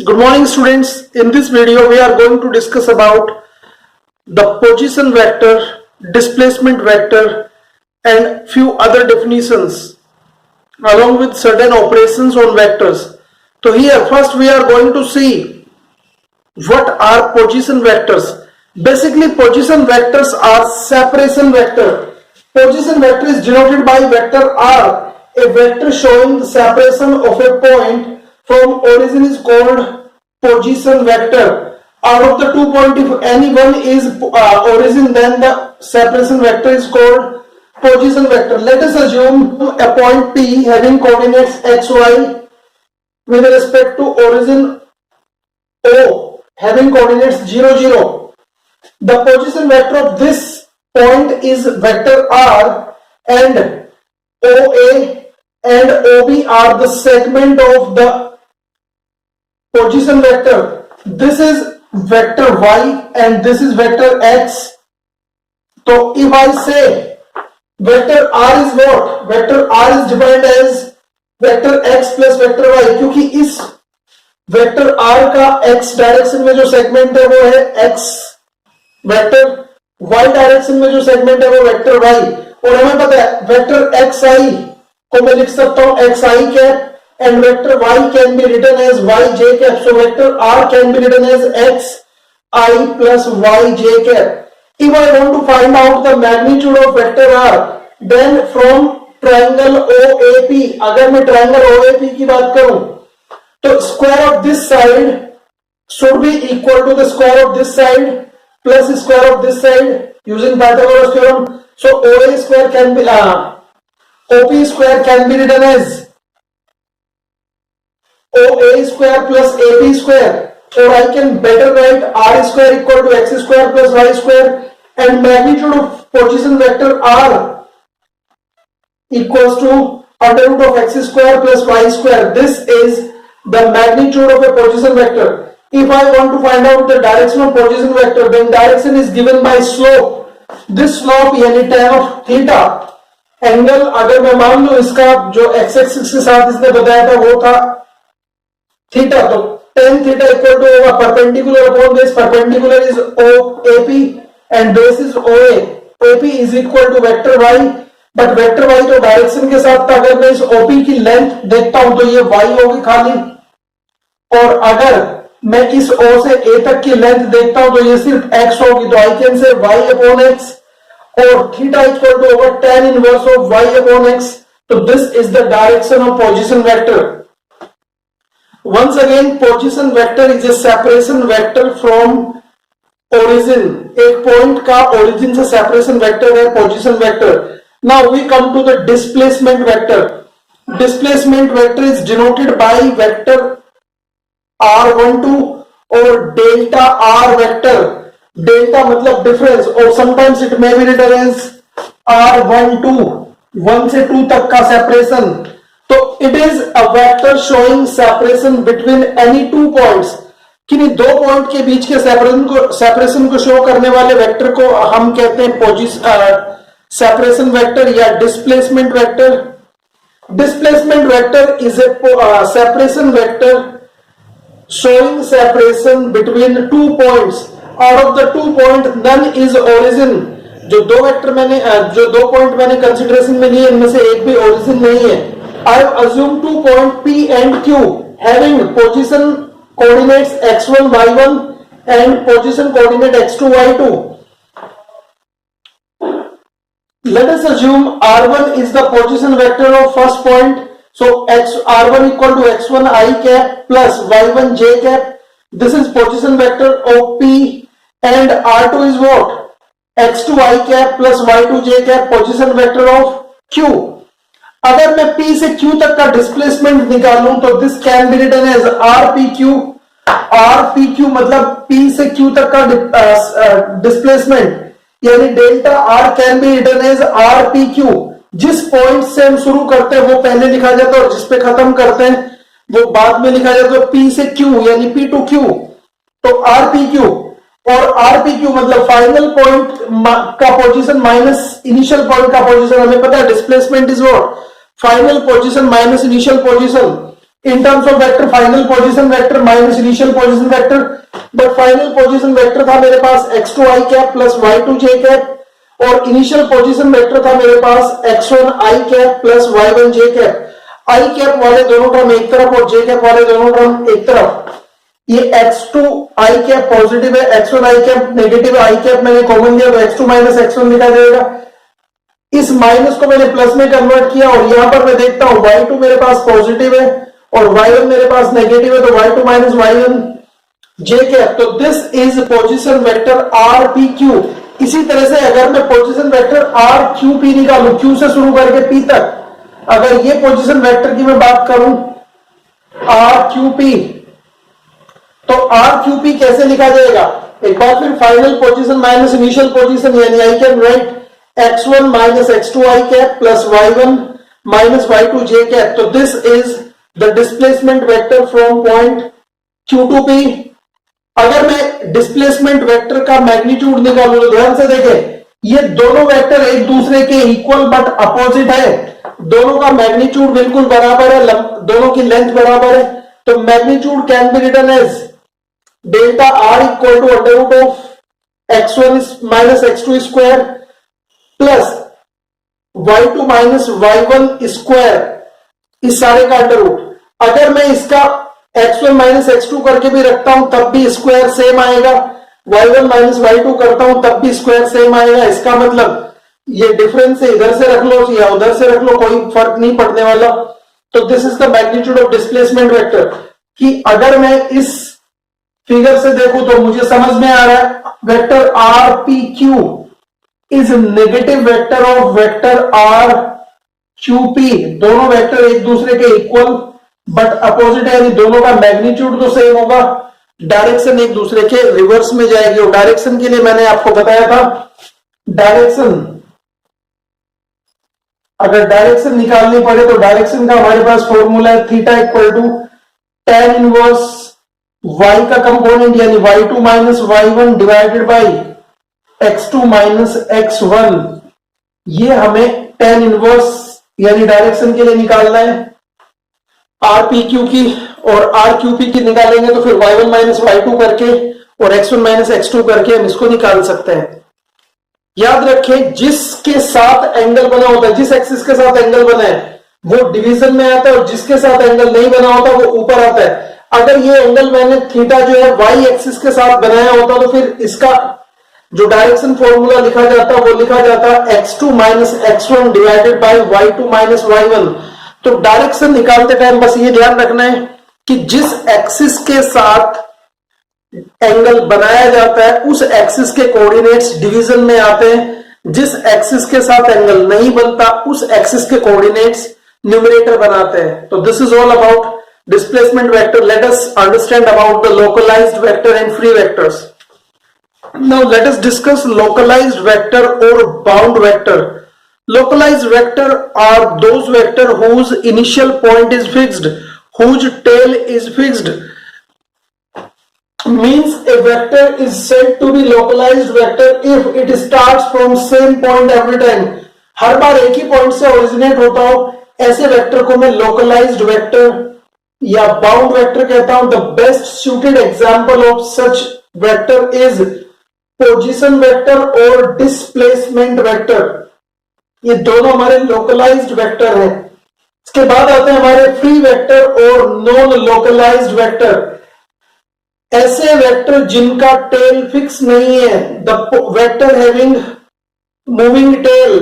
Good morning students. In this video we are going to discuss about the position vector, displacement vector and few other definitions along with certain operations on vectors. So here first we are going to see what are position vectors. Basically position vectors are separation vector. Position vector is denoted by vector R. A vector showing the separation of a point from origin is called position vector. Out of the 2 points, if any one is origin, then the separation vector is called position vector. Let us assume a point P having coordinates xy with respect to origin O having coordinates 0, 0. The position vector of this point is vector R, and OA and OB are the segment of the position vector. This is vector Y and this is vector X. So if I say vector R is what? Vector R is defined as vector X plus vector Y, क्योंकि इस vector R का X direction में जो segment है वो है X vector, Y direction में जो सेगमेंट है वो वेक्टर Y, और हमें पता है वेक्टर XI को मैं लिख सकता हूं XI cap and vector Y can be written as YJ cap. So vector R can be written as XI plus YJ कैप. If I want to find out the magnitude of vector R, then from triangle OAP, अगर मैं triangle OAP की बात करूं तो square of this side should be equal to the square of this side plus square of this side using Pythagoras theorem. So OA square can be OP square can be written as OA square plus AP square, or I can better write R square equal to X square plus Y square, and magnitude of position vector R equals to under root of X square plus Y square. This is the magnitude of a position vector. If I want to find out the direction of position vector, then direction is given by slope. This slope यानी tan of theta, angle अगर मैं मान लूं इसका जो x axis के साथ इसने बताया था वो था थीटा, तो tan theta equal to होगा perpendicular upon base. Perpendicular is OAP and base is OA. OP is equal to vector y, but vector y तो डायरेक्शन के साथ था. अगर मैं इस OP की लेंथ देखता हूं तो ये y होगी खाली, और अगर मैं इस O से A तक की लेंथ देखता हूं तो ये सिर्फ x होगी. तो I can say y upon x, और theta equal to over tan inverse of y upon x. तो this is the direction of position vector. Once again position vector is a separation vector from origin. एक point का origin से separation vector है position vector. Now we come to the displacement vector. Displacement vector is denoted by vector R12 और delta R vector. Delta मतलब difference, और sometimes it may be written as R12, 1 से 2 तक का separation. तो it is a vector showing separation between any two points. किन्हीं दो point के बीच के सेपरेशन को शो करने वाले वेक्टर को हम कहते हैं सेपरेशन वेक्टर या displacement vector. Displacement vector is a separation vector showing separation between two points. Out of the 2 point, none is origin. जो दो वेक्टर मैंने जो 2 पॉइंट मैंने कंसिडरेशन में लिए, इनमें से एक भी ओरिजिन नहीं है. I have assumed 2 point P and Q having position coordinates x1 y1 and position coordinate x2 y2. Let us assume R1 is the position vector of first point. So R1 equal to x1 I cap plus y1 j cap. This is position vector of P, and R2 is what? x2 I cap plus y2 j cap, position vector of Q. अगर मैं P से Q तक का displacement निकालूं तो this can be written as RPQ. RPQ मतलब P से Q तक का डिस्प्लेसमेंट, यानी delta R can be written as RPQ. जिस पॉइंट से हम शुरू करते हैं वो पहले लिखा जाता है और जिस पे खत्म करते हैं वो बाद में लिखा जाता है. P से Q यानी P to Q, तो RPQ. और RPQ मतलब फाइनल पॉइंट का पोजीशन माइनस इनिशियल पॉइंट का पोजीशन. हमें पता है displacement is what? Final position minus initial position. in terms of vector final position vector minus initial position vector, but final position vector था मेरे पास x2 i cap plus y2 j cap और initial position vector था मेरे पास x1 i cap plus y1 j cap. i cap वाले दोनों term एक तरफ और j cap वाले दोनों टर्म एक तरफ. ये x2 i cap पॉजिटिव है, x1 i cap नेगेटिव है. i cap मैंने कॉमन लिया तो x2 माइनस x1 लिखा जाएगा. इस माइनस को मैंने प्लस में कन्वर्ट किया और यहां पर मैं देखता हूं y2 मेरे पास पॉजिटिव है और y1 मेरे पास नेगेटिव है, तो y2 minus y1 j cap. तो this is position vector rpq. इसी तरह से अगर मैं पोजीशन वेक्टर rqp निकालूं, q से शुरू करके p तक, अगर ये पोजीशन वेक्टर की मैं बात करूं rqp, तो rqp कैसे लिखा जाएगा? एक बार फिर final position minus initial position, यानी I can write x1 minus x2 i cap plus y1 minus y2 j cap. So this is the displacement vector from point q to p. अगर मैं displacement vector का magnitude निकालूं तो ध्यान से देखें, ये दोनों वेक्टर एक दूसरे के इक्वल बट अपोजिट है. दोनों का मैग्नीट्यूड बिल्कुल बराबर है, दोनों की लेंथ बराबर है. तो magnitude can be written as delta r equal to under root of x1 minus x2 square plus y2 minus y1 square, इस सारे का अंडर रूट. अगर मैं इसका x1 माइनस x2 करके भी रखता हूं तब भी स्क्वायर सेम आएगा, y1 माइनस y2 करता हूं तब भी स्क्वायर सेम आएगा. इसका मतलब ये डिफरेंस है, इधर से रख लो या उधर से रख लो, कोई फर्क नहीं पड़ने वाला. तो this is the magnitude of displacement vector. कि अगर मैं इस फिगर से देखूं तो मुझे समझ में आ रहा है vector rpq is negative vector of vector rqp. दोनों वेक्टर एक दूसरे के इक्वल बट अपोजिट है, यानी दोनों का मैग्नीट्यूड तो सेम होगा, डायरेक्शन एक दूसरे के रिवर्स में जाएगी. और डायरेक्शन के लिए मैंने आपको बताया था, डायरेक्शन अगर डायरेक्शन निकालनी पड़े तो डायरेक्शन का हमारे पास फॉर्मूला है theta equal to tan inverse y का कंपोनेंट यानी y2 minus y1 divided by x2 minus x1. ये हमें tan इनवर्स यानी डायरेक्शन के लिए निकालना है rpq की, और rqp की निकालेंगे तो फिर y1 माइनस y2 करके और x1 माइनस x2 करके हम इसको निकाल सकते हैं. याद रखें, जिसके साथ एंगल बना होता है, जिस एक्सिस के साथ एंगल बना है वो डिवीजन में आता है, और जिसके साथ एंगल नहीं बना होता वो ऊपर आता है. अगर ये एंगल मैंने थीटा जो है y एक्सिस के साथ बनाया होता तो फिर इसका जो डायरेक्शन फॉर्मूला लिखा जाता वो लिखा जाता x2 minus x1 divided by y2 minus y1. तो डायरेक्शन निकालते टाइम बस ये ध्यान रखना है कि जिस एक्सिस के साथ एंगल बनाया जाता है उस एक्सिस के कोऑर्डिनेट्स डिवीजन में आते हैं, जिस एक्सिस के साथ एंगल नहीं बनता उस एक्सिस के कोऑर्डिनेट्स न्यूमरेटर बनाते हैं. तो this is all about displacement vector. Let us understand about the localized vector and free vectors. Now let us discuss localized vector or bound vector. Localized vector are those vector whose initial point is fixed, whose tail is fixed. Means a vector is said to be localized vector if it starts from same point every time. हर बार एक ही point से originate होता हो, ऐसे vector को मैं localised vector या bound vector कहता हूं. The best suited example of such vector is position vector और डिस्प्लेसमेंट वेक्टर. ये दोनों हमारे लोकलाइज्ड वेक्टर हैं. इसके बाद आते हैं हमारे फ्री वेक्टर और नॉन लोकलाइज्ड वेक्टर. ऐसे वेक्टर जिनका टेल फिक्स नहीं है, the vector having moving tail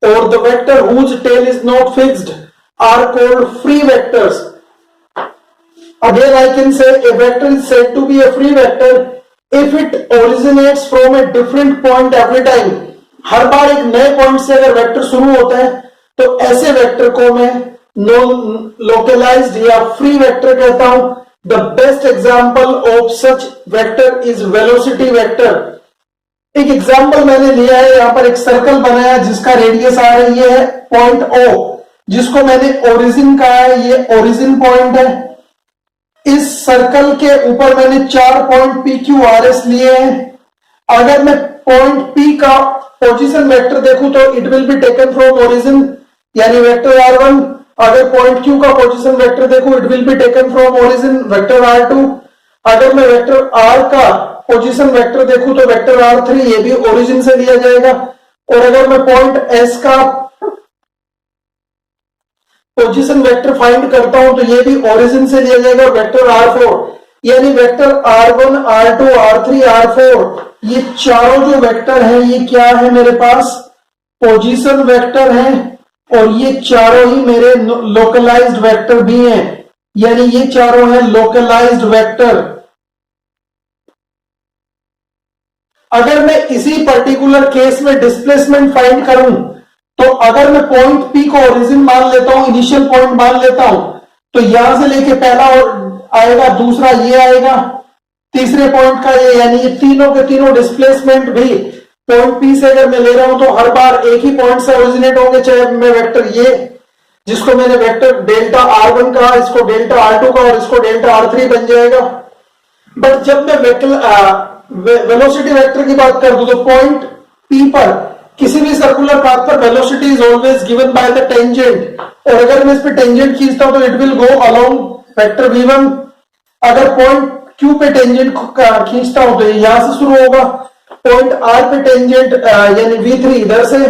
और the vector whose tail is not fixed are called free vectors. Again I can say a vector is said to be a free vector if it originates from a different point every time. हर बार एक नए point से अगर vector शुरू होता है तो ऐसे vector को मैं नॉन लोकलाइज्ड या फ्री वेक्टर कहता हूं. The best example of such vector is velocity vector. एक एग्जांपल मैंने लिया है, यहां पर एक सर्कल बनाया जिसका रेडियस आ रही है पॉइंट O, जिसको मैंने ओरिजिन कहा है. ये ओरिजिन पॉइंट है. इस सर्कल के ऊपर मैंने 4 point P Q R S लिए हैं. अगर मैं पॉइंट पी का पोजीशन वेक्टर देखूं तो it will be taken from origin यानी वेक्टर r1, अगर पॉइंट Q का पोजीशन वेक्टर देखो, it will be taken from origin vector R2। अगर मैं वेक्टर R का पोजीशन वेक्टर देखूं तो वेक्टर R3 ये भी ओरिजिन से लिया जाएगा। और अगर मैं पॉइंट S का पोजीशन वेक्टर फाइंड करता हूं तो ये भी ओरिजिन से लिया जाएगा, वेक्टर R4। यानी vector R1, R2, R3, R4 ये चारों जो वेक्टर हैं ये क्या है, मेरे पास पोजीशन वेक्टर हैं, और ये चारों ही मेरे लोकलाइज्ड वेक्टर भी हैं। यानी ये चारों हैं लोकलाइज्ड वेक्टर। अगर मैं इसी पर्टिकुलर केस में डिस्प्लेसमेंट फाइंड करूं तो अगर मैं पॉइंट P को ओरिजिन मान लेता हूं, इनिशियल पॉइंट मान लेता हूं, तो यहां से लेके पहला आएगा, दूसरा ये आएगा, तीसरे पॉइंट का ये, यानी ये तीनों के तीनों डिस्प्लेसमेंट भी पॉइंट P से अगर मैं ले रहा हूं तो हर बार एक ही पॉइंट से ओरिजिनेट होंगे। चाहे मैं वेक्टर ये जिसको मैंने वेक्टर डेल्टा R1 कहा, इसको डेल्टा R2 का, और इसको डेल्टा R3 बन जाएगा। बट जब मैं वेलोसिटी वेक्टर की बात कर दूं तो पॉइंट P पर किसी भी सर्कुलर पाथ पर velocity is always given by the tangent, और अगर मैं इस पे टेंजेंट खींचता हूं तो it will go along vector V1। अगर पॉइंट Q पे टेंजेंट खींचता हूं तो ये यहां से शुरू होगा, पॉइंट R पे टेंजेंट यानी V3 इधर से,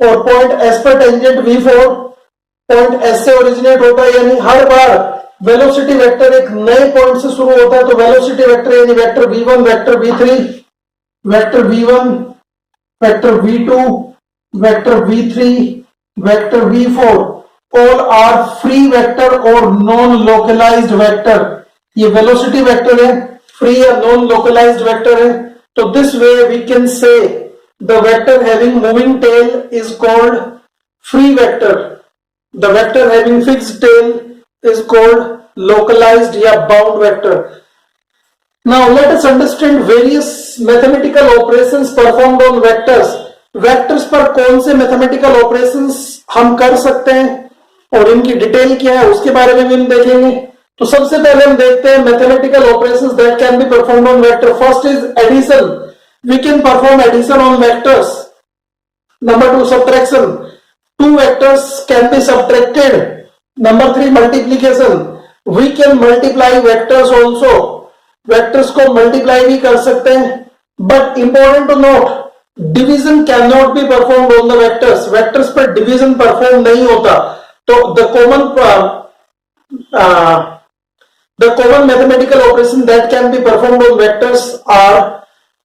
और पॉइंट S पर टेंजेंट V4 पॉइंट S से ओरिजिनेट होता है। यानी हर बार वेलोसिटी वेक्टर एक नए पॉइंट से शुरू होता है। तो वेलोसिटी वेक्टर यानी vector V1, vector V3, vector V1, vector V2, vector V3, vector V4 all are free vector और नॉन लोकलाइज्ड वेक्टर। ये वेलोसिटी वेक्टर है, फ्री या नॉन लोकलाइज्ड वेक्टर है। तो this way we can say the vector having moving tail is called free vector, the vector having fixed tail is called localized या bound vector. Now let us understand various mathematical operations performed on vectors. Vectors पर कौन से mathematical operations हम कर सकते हैं और इनकी डिटेल क्या है उसके बारे में भी हम देखेंगे। तो सबसे पहले हम देखते हैं mathematical operations that can be performed on vector. First is addition. We can perform addition on vectors. Number 2, subtraction. Two vectors can be subtracted. Number 3, multiplication. We can multiply vectors also. Vectors को multiply भी कर सकते हैं, but important to note, division cannot be performed on the vectors. Vectors पर division perform नहीं होता। तो the common mathematical operation that can be performed on vectors are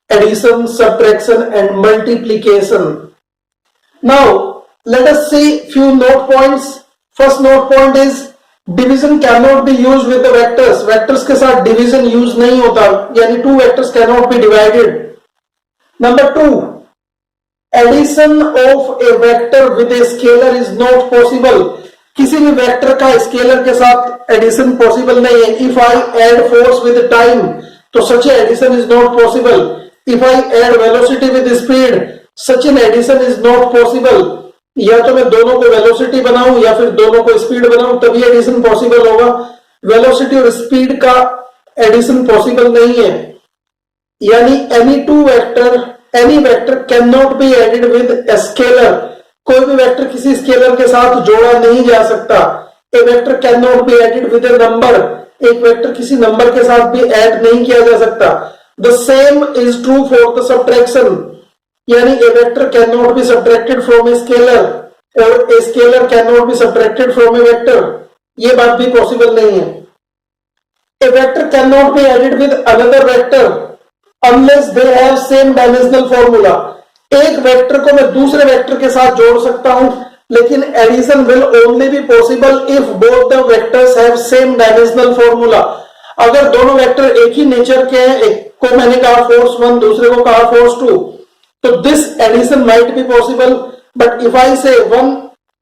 addition, subtraction, and multiplication. Now let us see few note points. First note point is division cannot be used with the vectors. Vectors के साथ division use नहीं होता, यानी two vectors cannot be divided. Number 2, addition of a vector with a scalar is not possible. किसी भी vector का scalar के साथ एडिशन पॉसिबल नहीं है। If I add force with time, तो such an addition is not possible. If I add velocity with speed, such an addition is not possible. या तो मैं दोनों को वेलोसिटी बनाऊं या फिर दोनों को स्पीड बनाऊं तभी एडिशन पॉसिबल होगा। वेलोसिटी और स्पीड का एडिशन पॉसिबल नहीं है। यानी any vector can not be added with a scalar. कोई भी वेक्टर किसी स्केलर के साथ जोड़ा नहीं जा सकता। A vector can not be added with a number. एक वेक्टर किसी नंबर के साथ भी ऐड नहीं किया जा सकता। The same is true for the subtraction, यानी a vector cannot be subtracted from a scalar और a scalar cannot be subtracted from a vector. ये बात भी पॉसिबल नहीं है। A vector cannot be added with another vector unless they have same dimensional formula. एक vector को मैं दूसरे वेक्टर के साथ जोड़ सकता हूं, लेकिन addition will only be possible if both the vectors have same dimensional formula. अगर दोनों वेक्टर एक ही नेचर के हैं, एक को मैंने कहा force 1, दूसरे को कहा force 2, so this addition might be possible. But if I say one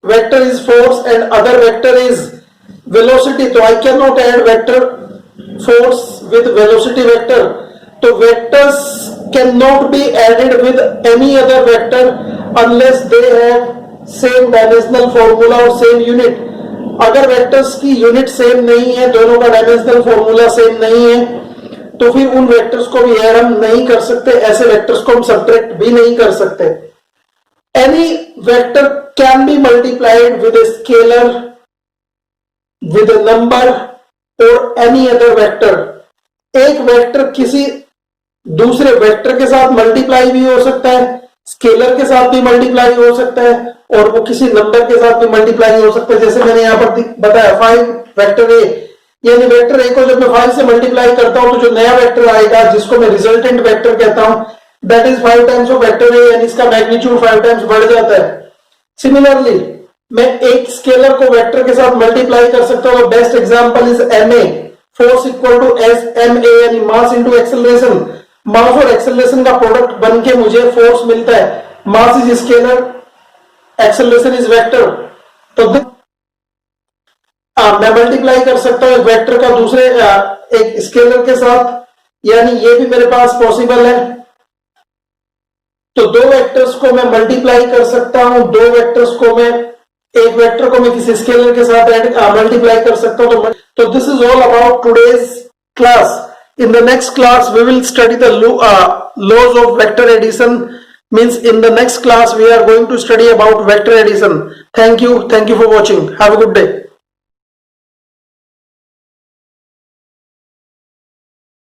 vector is force and other vector is velocity, so I cannot add vector force with velocity vector. So vectors cannot be added with any other vector unless they have same dimensional formula or same unit. अगर vectors की unit same नहीं है, दोनों का dimensional formula same नहीं है, तो फिर उन वेक्टर्स को भी ऐड हम नहीं कर सकते। ऐसे वेक्टर्स को हम सब्ट्रैक्ट भी नहीं कर सकते। Any vector can be multiplied with a scalar with a number or any other vector. एक वेक्टर किसी दूसरे वेक्टर के साथ मल्टीप्लाई भी हो सकता है, स्केलर के साथ भी मल्टीप्लाई हो सकता है, और वो किसी नंबर के साथ भी मल्टीप्लाई हो सकता है। जैसे मैंने यहाँ पर बताया 5 वेक्टर ए, यानी वेक्टर ए को जब मैं 5 से मल्टीप्लाई करता हूं तो जो नया वेक्टर आएगा जिसको मैं रिजल्टेंट वेक्टर कहता हूं, that is 5 times of vector A, यानी इसका मैग्नीट्यूड 5 टाइम्स बढ़ जाता है। सिमिलरली मैं एक स्केलर को वेक्टर के साथ मल्टीप्लाई कर सकता हूं। Best example is ma, force equal to as M A, यानी मास इनटू एक्सेलरेशन। मास और एक्सेलरेशन का प्रोडक्ट बन के मुझे फोर्स मिलता है। Mass is scalar, acceleration is vector. तो मैं मल्टीप्लाई कर सकता हूं एक वेक्टर का दूसरे एक स्केलर के साथ, यानी ये भी मेरे पास पॉसिबल है। तो दो वेक्टर्स को मैं मल्टीप्लाई कर सकता हूं, दो वेक्टर्स को मैं, एक वेक्टर को मैं किसी स्केलर के साथ मल्टीप्लाई कर सकता हूं। तो this is all about today's class. In the next class we will study the laws of vector addition. Means in the next class we are going to study about vector addition. Thank you for watching. Have a good day.